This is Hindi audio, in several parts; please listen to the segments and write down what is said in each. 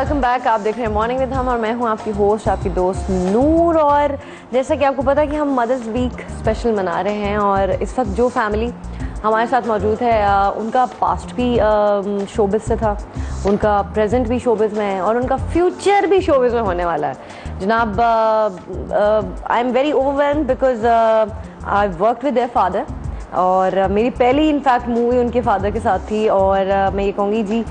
Welcome back. आप देख रहे हैं मॉर्निंग विद हम और मैं हूं आपकी होस्ट, आपकी दोस्त नूर। और जैसा कि आपको पता है कि हम मदर्स वीक स्पेशल मना रहे हैं और इस वक्त जो फैमिली हमारे साथ मौजूद है उनका पास्ट भी शोबिज़ से था, उनका प्रेजेंट भी शोबिज़ में है और उनका फ्यूचर भी शोबिज़ में होने वाला है। जनाब, I am very overwhelmed because I worked with their father और मेरी पहली इनफैक्ट मूवी उनके फादर के साथ थी। और मैं ये कहूँगी जी,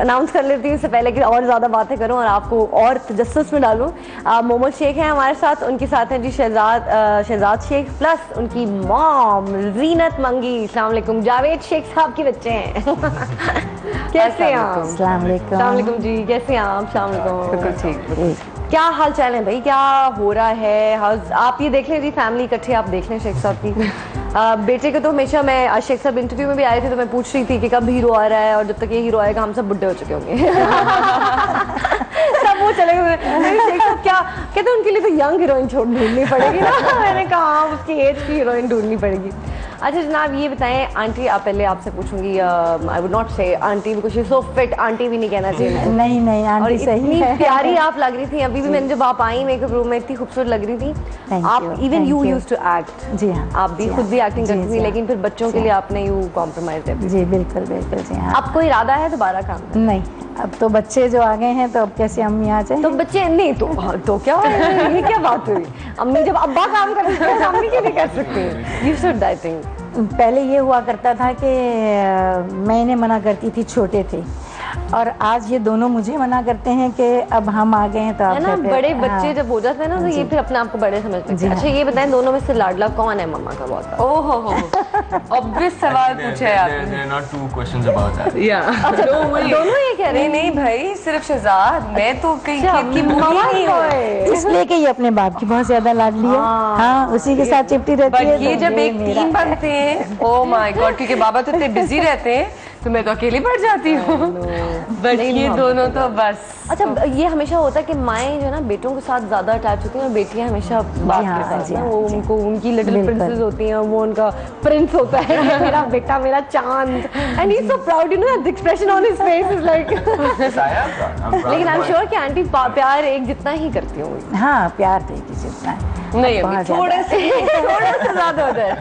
अनाउंस कर लेती हूँ इससे पहले कि और ज़्यादा बातें करूँ और आपको और तजस्सुस में डालूँ। मोहम्मद शेख हैं हमारे साथ, उनके साथ हैं जी शहजाद शेख प्लस उनकी मॉम रीनत मंगी। अस्सलाम वालेकुम। जावेद शेख साहब के बच्चे हैं। कैसे हैं आप? अस्सलाम वालेकुम जी, कैसे हैं आप? अस्सलाम वालेकुम। बिल्कुल ठीक। क्या हाल चाल है भाई, क्या हो रहा है? आप ये देख लें जी, फैमिली इकट्ठे आप देख लें शेख साहब की। बेटे को तो हमेशा मैं, आज शेख साहब इंटरव्यू में भी आए थे तो मैं पूछ रही थी कि कब हीरो आ रहा है और जब तक ये हीरो आएगा हम सब बुड्ढे हो चुके होंगे। सब वो चले गए। शेख साहब क्या कहते हैं, उनके लिए तो यंग हीरोइन ढूंढनी पड़ेगी ना। मैंने कहा उसकी एज की हीरोइन ढूंढनी पड़ेगी। अच्छा जनाब, ये बताएं आंटी, आप पहले आपसे पूछूंगी, आई वुड नॉट से aunty because she is so fit, aunty भी नहीं कहना चाहिए। नहीं आंटी सही है। प्यारी आप लग रही थी अभी भी, मैंने जब आप आई मेकअप रूम में इतनी खूबसूरत लग रही थी आप। Even you used to act. जी हाँ, आप भी खुद भी एक्टिंग करती थी, लेकिन फिर बच्चों के लिए आपने यू कॉम्प्रोमाइज है। जी बिल्कुल जी हाँ। अब कोई इरादा है दोबारा काम? नहीं, अब तो बच्चे जो आ गए हैं तो अब कैसे अम्मी आ जाए? तो बच्चे नहीं तो क्या ये क्या बात हुई? अम्मी जब अब्बा काम करते हैं तो अम्मी क्यों नहीं कर सकती? You should, I think. पहले ये हुआ करता था कि मैं इन्हें मना करती थी, छोटे थे, और आज ये दोनों मुझे मना करते हैं कि अब हम आ गए हैं तो आप है ना, बड़े बच्चे जब हो जाते हैं ना तो ये फिर अपने आप को बड़े समझते हैं। अच्छा ये बताएं, दोनों में से लाडला कौन है मम्मा का? बहुत ऑब्वियस सवाल पूछा है आपने। There are not two questions about that. दोनों ये कह रहे हैं? नहीं भाई, सिर्फ शहजाद। मैं तो कहीं की मम्मा नहीं हूँ। इसलिए कि ये अपने बाप की बहुत ज्यादा लाडली है। हाँ, उसी के साथ चिपटी रहती है। ये जब एक टीम बनते हैं, ओह माय गॉड, क्योंकि बाबा तो इतने बिजी रहते हैं तो मैं तो अकेली पड़ जाती हूँ। बट ये दोनों तो बस। अच्छा, ये हमेशा होता है कि माएँ जो है ना बेटों के साथ ज्यादा अटैच होती हैं और बेटियां हमेशा बाप के साथ ना, वो उनको उनकी लिटिल प्रिंसेस होती हैं, वो उनका प्रिंस होता है। मेरा बेटा, मेरा चांद। And he is so proud, you know the expression on his face is like. लेकिन आई एम श्योर कि आंटी प्यार एक जितना ही करती होंगी। हाँ, प्यार तो एक ही जितना नहीं, थोड़ा सा ज्यादा उधर,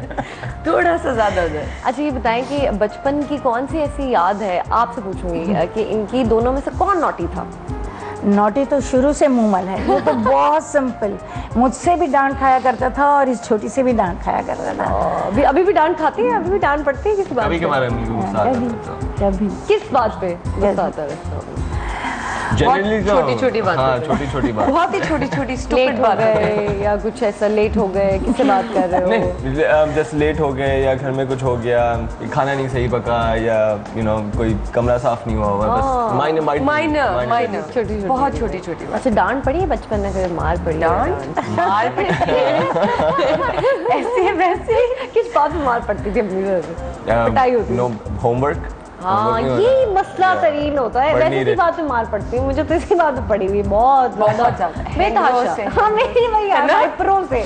थोड़ा सा ज्यादा उधर। अच्छा ये बताएं कि बचपन की कौन सी ऐसी याद है, आपसे पूछूंगी, कि इनकी दोनों में से कौन नॉटी था? नॉटी तो शुरू से मुंहमल है, वो तो बहुत सिंपल। मुझसे भी डांट खाया करता था और इस छोटी से भी डांट खाया करता था। अभी भी डांट खाती है? अभी भी डांट पड़ती है? किस बात कभी पे? कभार कभी किस बात पे गुस्सा आता है? Generally तो छोटी-छोटी बातें हाँ, पे। छोटी बात। बहुत ही छोटी लेट स्टूपिड हो बात गए या कुछ ऐसा, लेट हो गए, किससे बात कर रहे हो? नहीं, जैसे लेट हो गए या घर में कुछ हो गया, खाना नहीं सही पका या कोई कमरा साफ नहीं हुआ होगा, बस माइनर छोटी बहुत छोटी बात। अच्छा, डांट पड़ी है बचपन में? फिर मार पड़ी? मार पड़ती है ऐसे वैसे किस बात में मार पड़ती थी अपनी तरफ से? पिटाई होती थी? होमवर्क। हाँ, ये मसला तरीन होता है। वैसे इसी बात में मार पड़ती है मुझे, तो इसी बात में पड़ी हुई बहुत ज्यादा बेतहाशा। हाँ, मेरी वही हाइपरों से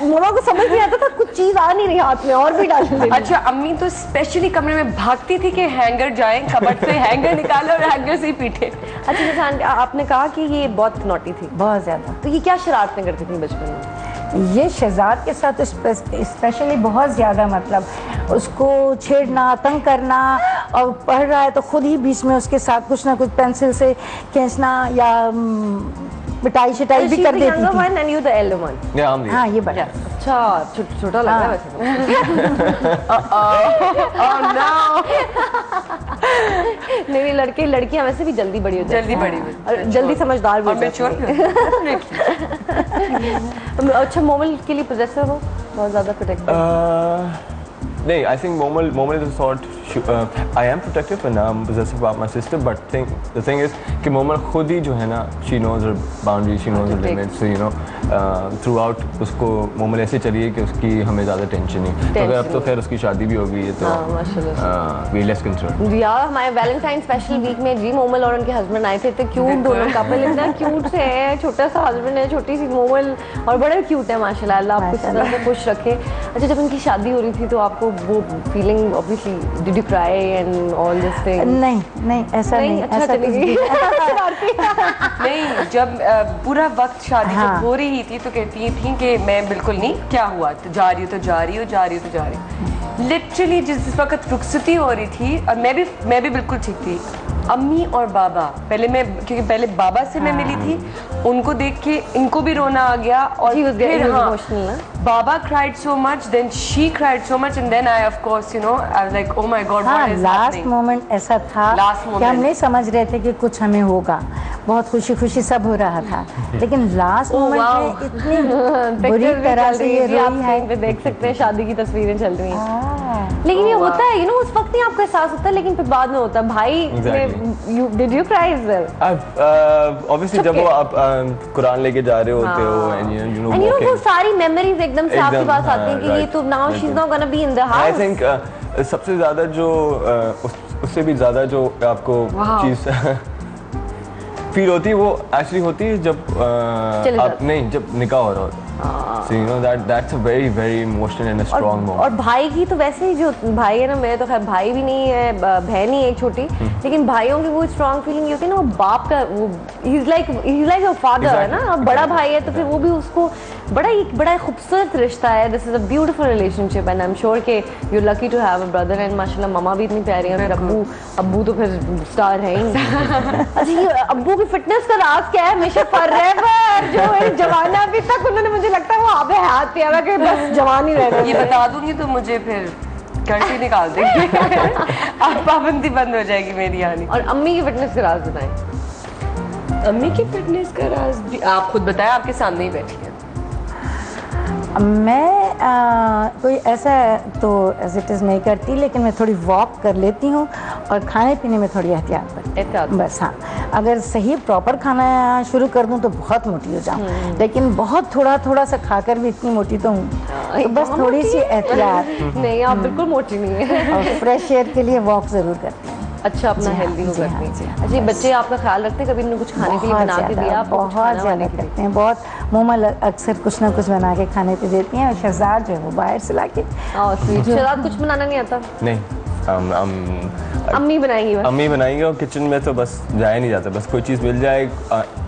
मोमा को समझ नहीं आता था, कुछ चीज आ नहीं रही हाथ में और भी डाल दी। अच्छा, अम्मी तो स्पेशली कमरे में भागती थी कि हैंगर जाए, कबर्ड से हैंगर निकाले और हैंगर से ही पीटे। अच्छा जैसे आपने कहा कि ये बहुत नॉटी थी, बहुत ज्यादा। तो ये क्या शरारतें करती थी बचपन में? ये शहजाद के साथ स्पेशली बहुत ज़्यादा, मतलब उसको छेड़ना, तंग करना, और पढ़ रहा है तो खुद ही बीच में उसके साथ कुछ ना कुछ पेंसिल से खींचना या मिटाई शिटाई भी कर देती थी। हाँ, ये बड़ा। अच्छा, छोटा लग रहा है वैसे। नहीं, लड़के लड़कियां वैसे भी जल्दी बड़ी हो जाती हैं, जल्दी समझदार भी हो जाती हैं। अच्छा, मोमल के लिए पोजेसिव हो, बहुत ज्यादा प्रोटेक्टिव? नहीं, I think Momal is a sort. I am protective and I'm possessive about my sister, but the thing is कि Momal खुद ही जो है ना, she knows her boundaries, she knows her limits, so throughout उसको Momal ऐसे चलिए कि उसकी हमें ज़्यादा टेंशन नहीं। तो अगर अब तो खैर उसकी शादी भी हो गई है तो we less concerned। यार, हमारे वैलेंटाइन स्पेशल वीक में जी मोमल और उनके हस्बैंड आए थे, इतने क्यूट दोनों कपल, इतना क्यूट से है, छोटा सा हस्बैंड है, छोटी सी मोमल, और बड़े क्यूट है माशाल्लाह। अल्लाह आपको इस तरह से खुश रखे। अच्छा, जब उनकी शादी हो रही थी तो आपको वो feeling obviously, did you cry and all this thing? नहीं ऐसा नहीं, अच्छा ऐसा चली कुछ गई। नहीं, जब पूरा वक्त शादी हाँ। जब हो रही थी तो कहती थी कि मैं बिल्कुल नहीं, क्या हुआ, तो जा रही हूँ तो जा रही हूँ, जा रही हूँ तो जा रही हूँ। लिटरली जिस वक्त रुखसती हो रही थी, और मैं भी बिल्कुल ठीक थी। अम्मी और बाबा, क्योंकि पहले बाबा से मैं मिली थी, उनको देख के इनको भी रोना आ गया, और She was getting फिर emotional, ना? बाबा cried so much, then she cried so much, and then I of course, you know, I was like, oh my God, हाँ, what is last happening? Moment ऐसा था Last कि moment. हम नहीं समझ रहे थे कि कुछ हमें होगा, बहुत खुशी खुशी सब हो रहा था, लेकिन लास्ट मोमेंट में इतनी बुरी तरह से ये रोई है। पे देख सकते हैं, शादी की तस्वीरें चल रही हैं। हाँ। लेकिन ये Oh, wow. होता है, उस वक्त नहीं आपको एहसास होता, लेकिन फिर बाद में होता है। भाई did you cry as well? Obviously जब वो आप कुरान लेके जा रहे होते हो एंड यू नो वो सारी मेमोरीज एकदम से आपके एकदम, पास आती हैं कि ये right, तो now she is not gonna be in the I house. Think सबसे ज्यादा जो उससे भी ज्यादा जो आपको Wow. चीज फील होती है वो एक्चुअली होती है जब चले आप जाते। नहीं, जब निकाह हो रहा होता है। So you know that's a very very emotional and a strong moment. और भाई की तो वैसे ही, जो भाई है ना, मेरे तो खैर भाई भी नहीं है, बहन ही है एक छोटी, लेकिन भाइयों की वो स्ट्रॉन्ग फीलिंग होती है ना, वो बाप का, वो he is like your father है ना। Exactly. अब बड़ा भाई है तो फिर वो भी उसको बड़ा खूबसूरत रिश्ता है। This is a beautiful relationship and I am sure के you are lucky to have a brother and माशाल्लाह ममा भी इतनी प्यारी है, फिर अब्बू तो फिर स्टार है ही। अच्छा, ये अब्बू की फिटनेस का राज क्या है? हमेशा फॉरएवर जो है जवाना, अभी तक उन्होंने, मुझे लगता है वो आबे हाथ पे आवा कि बस जवान ही रहना। ये बता दूंगी तो मुझे फिर घर से निकाल देंगे। अब पाबंदी बंद हो जाएगी मेरी आनी। और अम्मी की फिटनेस का राज बताएं। अम्मी की फिटनेस का राज भी आप खुद बताएं, आपके सामने ही बैठी है। मैं कोई ऐसा तो एज इट इज़ नहीं करती, लेकिन मैं थोड़ी वॉक कर लेती हूँ और खाने पीने में थोड़ी एहतियात एहतियात। बरती बस। हाँ, अगर सही प्रॉपर खाना शुरू कर दूँ तो बहुत मोटी हो जाऊँ, लेकिन बहुत थोड़ा थोड़ा सा खाकर भी इतनी मोटी तो हूँ, तो बस थोड़ी सी एहतियात नहीं, आप बिल्कुल मोटी नहीं है। और फ्रेश एयर के लिए वॉक ज़रूर करती हूँ। अच्छा, अपना जी हाँ, हेल्दी हो जी हाँ, करती जी हाँ, हैं। अच्छा, ये बच्चे आपका ख्याल रखते हैं? कभी इन्हें कुछ खाने के लिए बना के दिया? आपको कुछ बहुत खाना ज़्यादा वाने के लिए? करते हैं, बहुत मोमल अक्सर कुछ ना कुछ बना के खाने पे देती हैं, और शहजाद जो है वो बाहर से ला के। और स्वीट शराब कुछ बनाना नहीं आता? नहीं, अम्मी बनाएंगी बस? अम्मी बनाएंगे, और किचन में तो बस जाया नहीं जाता, बस कोई चीज़ मिल जाए।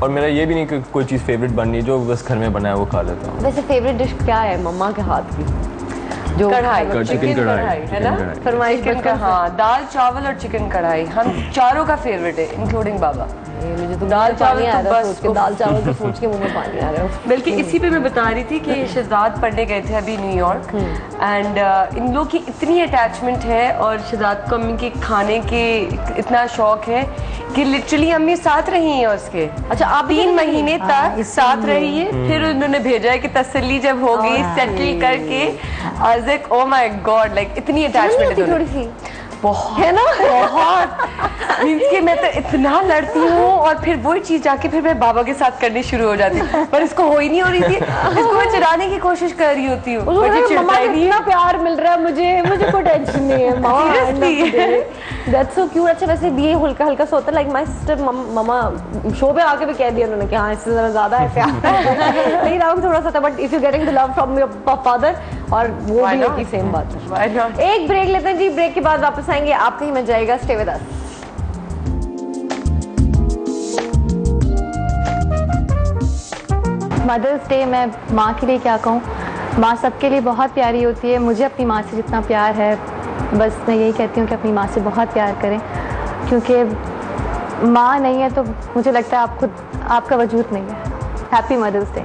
और मेरा ये भी नहीं कि कोई चीज़ फेवरेट बननी, जो बस घर में बनाए वो खा लेता हूँ। वैसे फेवरेट डिश क्या है मम्मा के हाथ की? जो कढ़ाई, चिकन कढ़ाई है ना? फरमाइश चिकन का, हाँ, दाल चावल और चिकन कढ़ाई हम चारों का फेवरेट है, इंक्लूडिंग बाबा। मुझे तो दाल चावल पानी आ तो रहा है बस सोच के, दाल चावल को सोच के मुंह में पानी आ रहा है। बल्कि इसी पे मैं बता रही थी कि शहजाद पढ़ने गए थे अभी न्यूयॉर्क, एंड इन लोग की इतनी अटैचमेंट है, और शहजाद को अम्मी के खाने के इतना शौक है कि लिटरली अम्मी साथ रही हैं उसके। अच्छा, आप 3 महीने तक साथ इसीलिए। रही है, फिर उन्होंने भेजा है कि तसल्ली जब हो गई, सेटल करके, I was like, oh my God, like इतनी अटैचमेंट है थोड़ी सी बहुत, है ना? बहुत मीन्स कि मैं तो इतना लड़ती हूँ, और फिर वही चीज जाके फिर मैं बाबा के साथ करनी शुरू हो जाती हूँ, पर इसको हो ही नहीं हो रही थी। इसको मैं चुराने की कोशिश कर रही होती हूँ, पर ये चिढ़ता मम्मा ही नहीं इतना है। प्यार मिल रहा है मुझे कोई टेंशन नहीं है। Seriously? That's so cute. अच्छा, वैसे भी ये हल्का हल्का सा होता है, लाइक माय सिस्टर, मम्मा शो पे आके भी कह दिया उन्होंने कि हाँ इससे ज़रा ज़्यादा है प्यार। लेकिन आपको थोड़ा सा था, but if you getting the love from your father, और वो Why भी not? होगी सेम बात है। Why not? एक ब्रेक लेते हैं जी, ब्रेक के बाद वापस आएंगे। आप कहीं मत जाइएगा, stay with us. Mother's day, मैं माँ के लिए क्या कहूँ, माँ सबके लिए बहुत प्यारी होती है। मुझे अपनी माँ से जितना प्यार है, बस मैं यही कहती हूँ कि अपनी माँ से बहुत प्यार करें, क्योंकि माँ नहीं है तो मुझे लगता है आपका वजूद नहीं है। Happy mother's day.